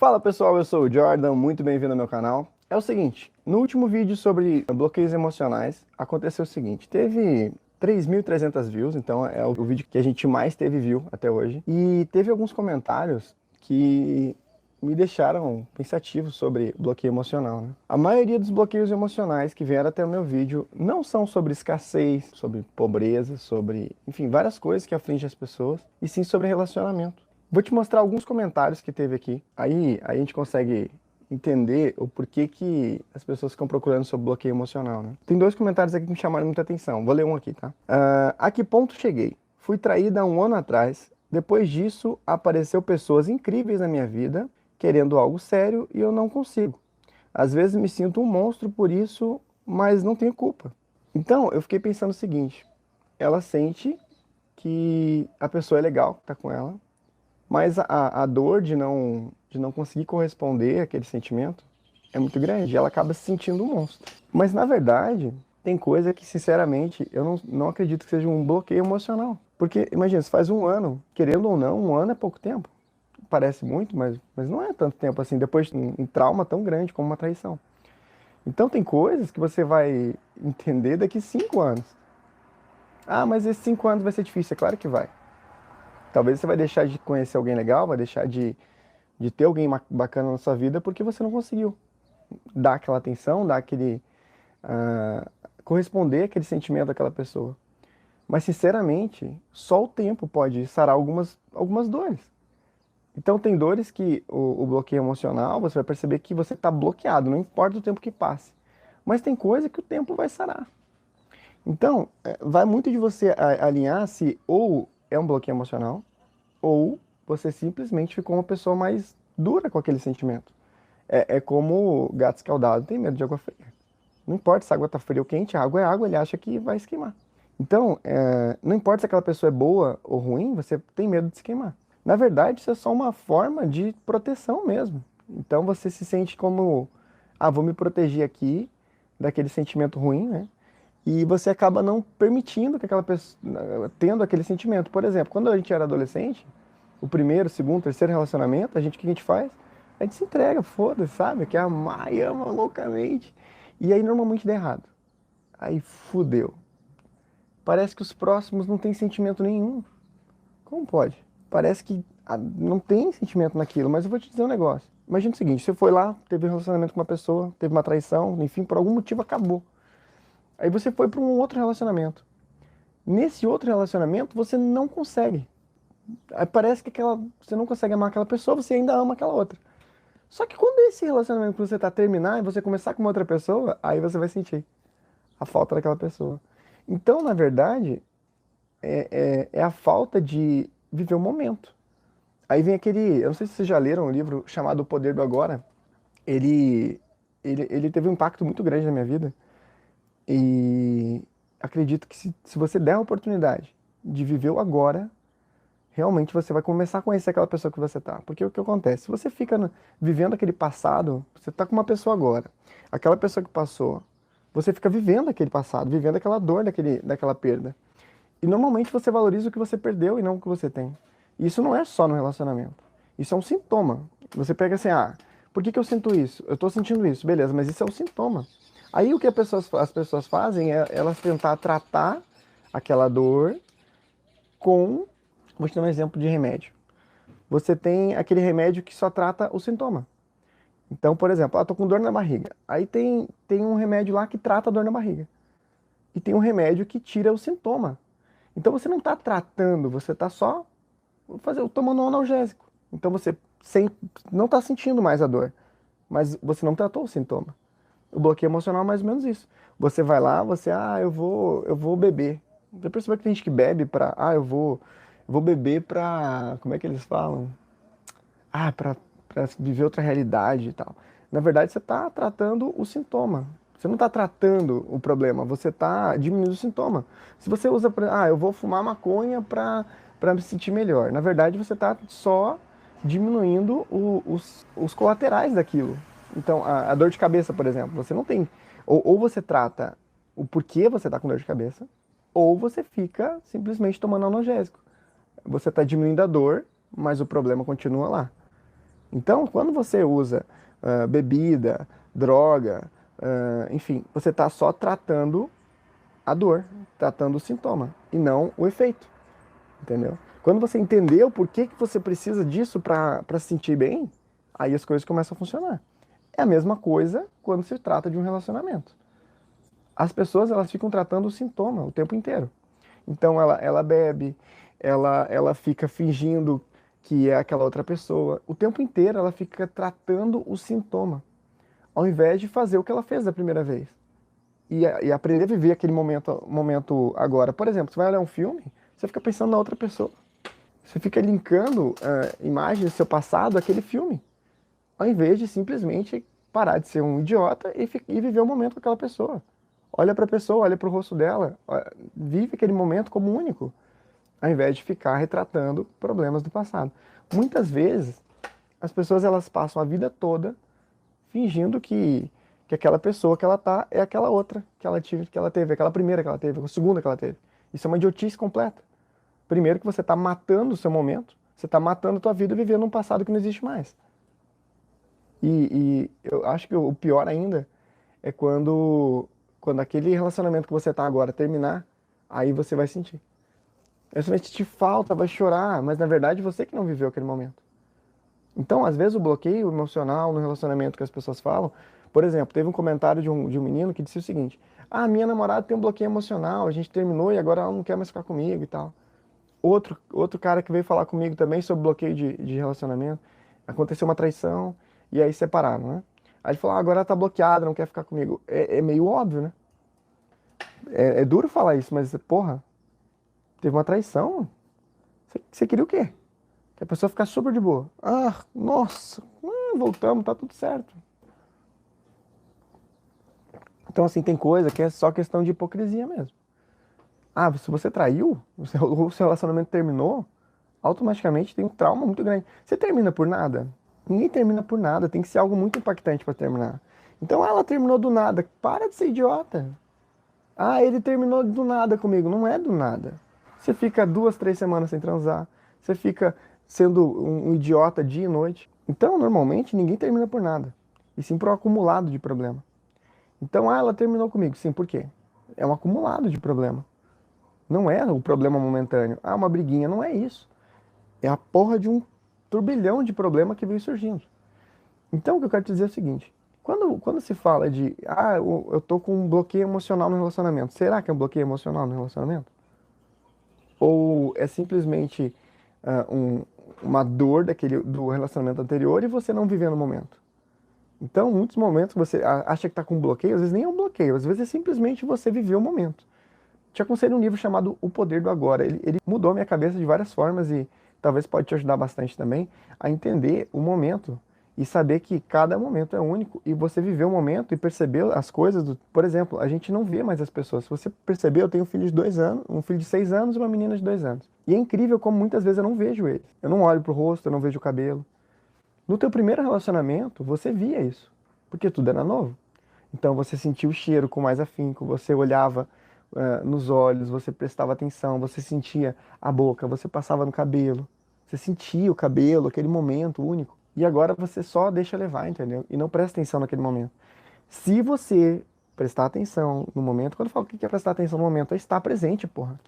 Fala pessoal, eu sou o Jordan, muito bem-vindo ao meu canal. É o seguinte, no último vídeo sobre bloqueios emocionais, aconteceu o seguinte, teve 3.300 views, então é o vídeo que a gente mais teve view até hoje, e teve alguns comentários que me deixaram pensativo sobre bloqueio emocional, né? A maioria dos bloqueios emocionais que vieram até o meu vídeo não são sobre escassez, sobre pobreza, sobre, enfim, várias coisas que afligem as pessoas, e sim sobre relacionamento. Vou te mostrar alguns comentários que teve aqui. Aí a gente consegue entender o porquê que as pessoas ficam procurando sobre bloqueio emocional, né? Tem dois comentários aqui que me chamaram muita atenção. Vou ler um aqui, tá? A que ponto cheguei? Fui traída há um ano atrás. Depois disso, apareceu pessoas incríveis na minha vida, querendo algo sério e eu não consigo. Às vezes me sinto um monstro por isso, mas não tenho culpa. Então, eu fiquei pensando o seguinte. Ela sente que a pessoa é legal, que tá com ela, mas a dor de não conseguir corresponder àquele sentimento é muito grande. E ela acaba se sentindo um monstro. Mas, na verdade, tem coisa que, sinceramente, eu não acredito que seja um bloqueio emocional. Porque, imagina, se faz um ano, querendo ou não, um ano é pouco tempo. Parece muito, mas não é tanto tempo assim, depois de um trauma tão grande como uma traição. Então, tem coisas que você vai entender daqui 5 anos. Ah, mas esses 5 anos vai ser difícil. É claro que vai. Talvez você vai deixar de conhecer alguém legal, vai deixar de ter alguém bacana na sua vida porque você não conseguiu dar aquela atenção, dar aquele. Uh, corresponder àquele sentimento daquela pessoa. Mas, sinceramente, só o tempo pode sarar algumas dores. Então, tem dores que o bloqueio emocional, você vai perceber que você está bloqueado, não importa o tempo que passe. Mas tem coisa que o tempo vai sarar. Então, vai muito de você alinhar se ou é um bloqueio emocional, ou você simplesmente ficou uma pessoa mais dura com aquele sentimento. É como gato escaldado tem medo de água fria. Não importa se a água está fria ou quente, a água é água, ele acha que vai se queimar. Então, não importa se aquela pessoa é boa ou ruim, você tem medo de se queimar. Na verdade, isso é só uma forma de proteção mesmo. Então você se sente como, vou me proteger aqui daquele sentimento ruim, né? E você acaba não permitindo que aquela pessoa, tendo aquele sentimento. Por exemplo, quando a gente era adolescente, o primeiro, segundo, terceiro relacionamento, o que a gente faz? A gente se entrega, foda-se, sabe? Quer amar e ama loucamente. E aí normalmente dá errado. Aí fudeu. Parece que os próximos não têm sentimento nenhum. Como pode? Parece que não tem sentimento naquilo, mas eu vou te dizer um negócio. Imagina o seguinte, você foi lá, teve um relacionamento com uma pessoa, teve uma traição, enfim, por algum motivo acabou. Aí você foi para um outro relacionamento. Nesse outro relacionamento, você não consegue. Aí parece que você não consegue amar aquela pessoa, você ainda ama aquela outra. Só que quando esse relacionamento que você tá terminar e você começar com uma outra pessoa, aí você vai sentir a falta daquela pessoa. Então, na verdade, é a falta de viver o momento. Aí vem eu não sei se vocês já leram um livro chamado O Poder do Agora. Ele, ele teve um impacto muito grande na minha vida. E acredito que se você der a oportunidade de viver o agora, realmente você vai começar a conhecer aquela pessoa que você tá. Porque o que acontece? Se você fica vivendo aquele passado, você tá com uma pessoa agora. Aquela pessoa que passou, você fica vivendo aquele passado, vivendo aquela dor daquela perda. E normalmente você valoriza o que você perdeu e não o que você tem. E isso não é só no relacionamento. Isso é um sintoma. Você pega assim, por que eu sinto isso? Eu tô sentindo isso, beleza, mas isso é um sintoma. Aí o que as pessoas fazem é elas tentar tratar aquela dor com. Vou te dar um exemplo de remédio. Você tem aquele remédio que só trata o sintoma. Então, por exemplo, tô com dor na barriga. Aí tem um remédio lá que trata a dor na barriga. E tem um remédio que tira o sintoma. Então você não está tratando, você está só tomando um analgésico. Então você não está sentindo mais a dor, mas você não tratou o sintoma. O bloqueio emocional é mais ou menos isso. Você vai lá, eu vou beber. Você percebeu que tem gente que bebe eu vou beber pra, como é que eles falam? Pra viver outra realidade e tal. Na verdade, você está tratando o sintoma. Você não está tratando o problema, você está diminuindo o sintoma. Se você usa, eu vou fumar maconha para me sentir melhor. Na verdade, você está só diminuindo os colaterais daquilo. Então, a dor de cabeça, por exemplo, você não tem. Ou você trata o porquê você está com dor de cabeça, ou você fica simplesmente tomando analgésico. Você está diminuindo a dor, mas o problema continua lá. Então, quando você usa bebida, droga, enfim, você está só tratando a dor, tratando o sintoma e não o efeito, entendeu? Quando você entendeu por que que você precisa disso para se sentir bem, aí as coisas começam a funcionar. É a mesma coisa quando se trata de um relacionamento. As pessoas elas ficam tratando o sintoma o tempo inteiro. Então ela bebe, ela fica fingindo que é aquela outra pessoa. O tempo inteiro ela fica tratando o sintoma, ao invés de fazer o que ela fez da primeira vez. E aprender a viver aquele momento agora. Por exemplo, você vai olhar um filme, você fica pensando na outra pessoa. Você fica linkando imagens do seu passado àquele filme, ao invés de simplesmente parar de ser um idiota e viver o momento com aquela pessoa. Olha para a pessoa, olha para o rosto dela, vive aquele momento como único, ao invés de ficar retratando problemas do passado. Muitas vezes, as pessoas elas passam a vida toda fingindo que aquela pessoa que ela tá é aquela outra que ela teve, aquela primeira que ela teve, a segunda que ela teve. Isso é uma idiotice completa. Primeiro que você está matando o seu momento, você está matando a tua vida vivendo um passado que não existe mais. E eu acho que o pior ainda é quando aquele relacionamento que você está agora terminar, aí você vai sentir. Você vai sentir falta, vai chorar, mas na verdade você que não viveu aquele momento. Então, às vezes, o bloqueio emocional no relacionamento que as pessoas falam, por exemplo, teve um comentário de um menino que disse o seguinte: ah, minha namorada tem um bloqueio emocional, a gente terminou e agora ela não quer mais ficar comigo e tal. Outro cara que veio falar comigo também sobre bloqueio de relacionamento, aconteceu uma traição e aí separaram, né? Aí ele falou: ah, agora ela tá bloqueada, não quer ficar comigo. É meio óbvio, né? É duro falar isso, mas, porra, teve uma traição. Você queria o quê? Que a pessoa ficar super de boa. Ah, nossa, voltamos, tá tudo certo. Então, assim, tem coisa que é só questão de hipocrisia mesmo. Ah, se você traiu, o seu relacionamento terminou, automaticamente tem um trauma muito grande. Você termina por nada? Ninguém termina por nada, tem que ser algo muito impactante para terminar. Então ela terminou do nada. Para de ser idiota. Ah, ele terminou do nada comigo. Não é do nada. Você fica 2, 3 semanas sem transar. Você fica sendo um idiota dia e noite. Então, normalmente, ninguém termina por nada. E sim por um acumulado de problema. Então, ela terminou comigo. Sim, por quê? É um acumulado de problema. Não é o problema momentâneo. Ah, uma briguinha. Não é isso. É a porra de um turbilhão de problema que veio surgindo. Então, o que eu quero te dizer é o seguinte. Quando se fala de, ah, eu tô com um bloqueio emocional no relacionamento, será que é um bloqueio emocional no relacionamento? Ou é simplesmente uma dor do relacionamento anterior e você não vivendo o momento? Então, em muitos momentos você acha que está com um bloqueio, às vezes nem é um bloqueio, às vezes é simplesmente você viveu o momento. Te aconselho um livro chamado O Poder do Agora. Ele mudou a minha cabeça de várias formas e talvez pode te ajudar bastante também a entender o momento e saber que cada momento é único e você viver o momento e perceber as coisas. Por exemplo, a gente não vê mais as pessoas. Se você perceber, eu tenho um filho de 2 anos, um filho de 6 anos e uma menina de 2 anos. E é incrível como muitas vezes eu não vejo eles. Eu não olho pro rosto, eu não vejo o cabelo. No teu primeiro relacionamento, você via isso, porque tudo era novo. Então você sentia o cheiro com mais afinco, você olhava nos olhos, você prestava atenção, você sentia a boca, você passava no cabelo, você sentia o cabelo, aquele momento único. E agora você só deixa levar, entendeu? E não presta atenção naquele momento. Se você prestar atenção no momento, quando eu falo o que é prestar atenção no momento, é estar presente, porra.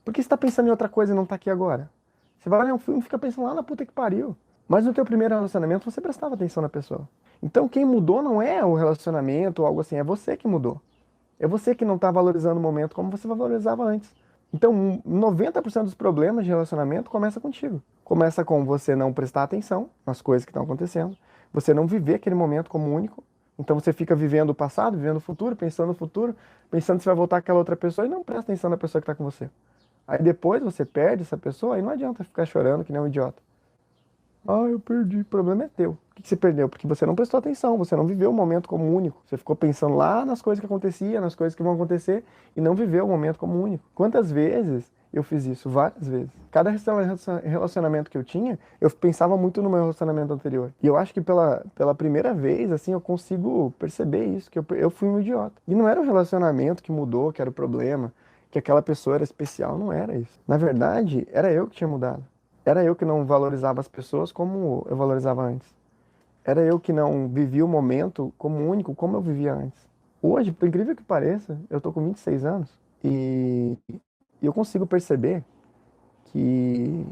Por que você tá pensando em outra coisa e não tá aqui agora? Você vai olhar um filme e fica pensando lá na puta que pariu. Mas no teu primeiro relacionamento você prestava atenção na pessoa. Então quem mudou não é o relacionamento ou algo assim, é você que mudou. É você que não está valorizando o momento como você valorizava antes. Então, 90% dos problemas de relacionamento começa contigo. Começa com você não prestar atenção nas coisas que estão acontecendo, você não viver aquele momento como único. Então você fica vivendo o passado, vivendo o futuro, pensando no futuro, pensando se vai voltar aquela outra pessoa e não presta atenção na pessoa que está com você. Aí depois você perde essa pessoa e não adianta ficar chorando que nem um idiota. Ah, eu perdi. O problema é teu. Por que você perdeu? Porque você não prestou atenção, você não viveu o momento como único. Você ficou pensando lá nas coisas que aconteciam, nas coisas que vão acontecer e não viveu o momento como único. Quantas vezes eu fiz isso? Várias vezes. Cada relacionamento que eu tinha, eu pensava muito no meu relacionamento anterior. E eu acho que pela primeira vez, assim, eu consigo perceber isso, que eu fui um idiota. E não era o relacionamento que mudou, que era o problema, que aquela pessoa era especial, não era isso. Na verdade, era eu que tinha mudado. Era eu que não valorizava as pessoas como eu valorizava antes. Era eu que não vivia o momento como único, como eu vivia antes. Hoje, por incrível que pareça, eu tô com 26 anos e eu consigo perceber que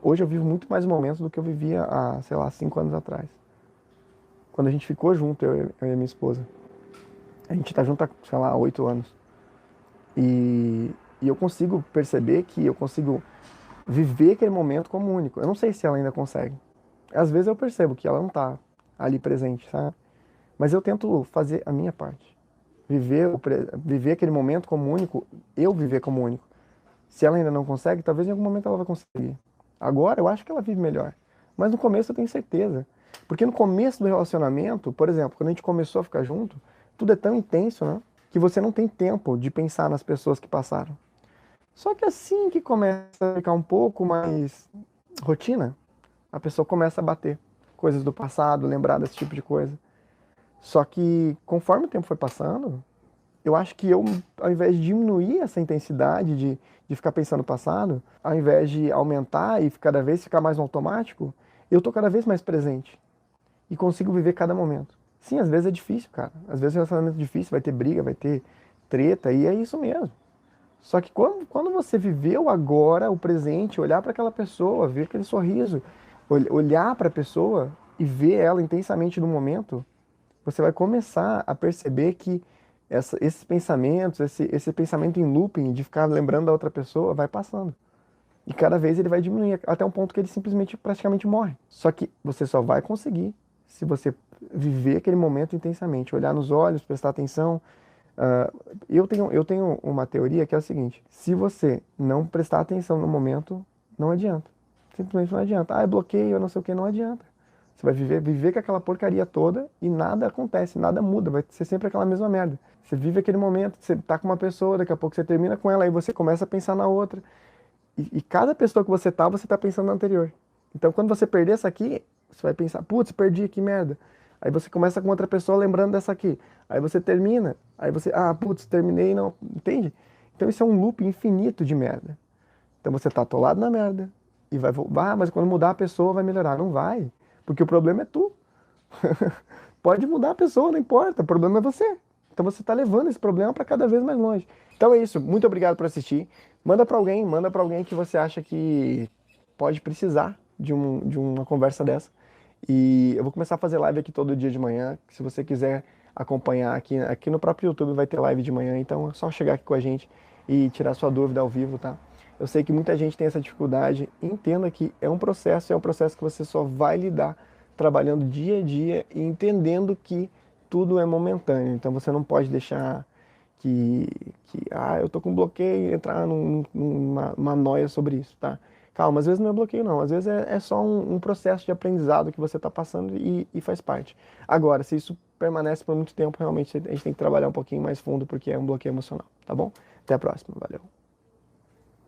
hoje eu vivo muito mais momentos do que eu vivia há, sei lá, 5 anos atrás. Quando a gente ficou junto, eu e a minha esposa. A gente tá junto há, sei lá, 8 anos. E eu consigo perceber que eu consigo viver aquele momento como único. Eu não sei se ela ainda consegue. Às vezes eu percebo que ela não tá ali presente, sabe? Mas eu tento fazer a minha parte. Viver aquele momento como único, eu viver como único. Se ela ainda não consegue, talvez em algum momento ela vai conseguir. Agora eu acho que ela vive melhor. Mas no começo eu tenho certeza. Porque no começo do relacionamento, por exemplo, quando a gente começou a ficar junto, tudo é tão intenso, né? Que você não tem tempo de pensar nas pessoas que passaram. Só que assim que começa a ficar um pouco mais rotina, a pessoa começa a bater coisas do passado, lembrar desse tipo de coisa. Só que conforme o tempo foi passando, eu acho que eu, ao invés de diminuir essa intensidade de ficar pensando no passado, ao invés de aumentar e cada vez ficar mais no automático, eu tô cada vez mais presente e consigo viver cada momento. Sim, às vezes é difícil, cara. Às vezes o relacionamento é difícil, vai ter briga, vai ter treta, e é isso mesmo. Só que quando você viveu agora, o presente, olhar para aquela pessoa, ver aquele sorriso, olhar para a pessoa e ver ela intensamente no momento, você vai começar a perceber que esses pensamentos, esse pensamento em looping de ficar lembrando da outra pessoa vai passando. E cada vez ele vai diminuir até um ponto que ele simplesmente praticamente morre. Só que você só vai conseguir se você viver aquele momento intensamente, olhar nos olhos, prestar atenção. Eu tenho uma teoria que é o seguinte: se você não prestar atenção no momento, não adianta. Simplesmente não adianta. Ah, eu bloqueio, eu não sei o que, não adianta. Você vai viver com aquela porcaria toda e nada acontece, nada muda, vai ser sempre aquela mesma merda. Você vive aquele momento, você tá com uma pessoa, daqui a pouco você termina com ela, aí você começa a pensar na outra. E cada pessoa que você tá pensando na anterior. Então quando você perder essa aqui, você vai pensar, putz, perdi, que merda. Aí você começa com outra pessoa lembrando dessa aqui. Aí você termina, aí você, putz, terminei, não, entende? Então isso é um loop infinito de merda. Então você tá atolado na merda e vai voltar, mas quando mudar a pessoa vai melhorar. Não vai, porque o problema é tu. Pode mudar a pessoa, não importa, o problema é você. Então você tá levando esse problema para cada vez mais longe. Então é isso, muito obrigado por assistir. Manda para alguém que você acha que pode precisar de uma conversa dessa. E eu vou começar a fazer live aqui todo dia de manhã. Se você quiser acompanhar aqui no próprio YouTube vai ter live de manhã, então é só chegar aqui com a gente e tirar sua dúvida ao vivo, tá? Eu sei que muita gente tem essa dificuldade. Entenda que é um processo que você só vai lidar trabalhando dia a dia e entendendo que tudo é momentâneo. Então você não pode deixar que eu tô com bloqueio e entrar numa noia sobre isso, tá? Calma, às vezes não é bloqueio não, às vezes é só um processo de aprendizado que você está passando e faz parte. Agora, se isso permanece por muito tempo, realmente a gente tem que trabalhar um pouquinho mais fundo porque é um bloqueio emocional, tá bom? Até a próxima, valeu.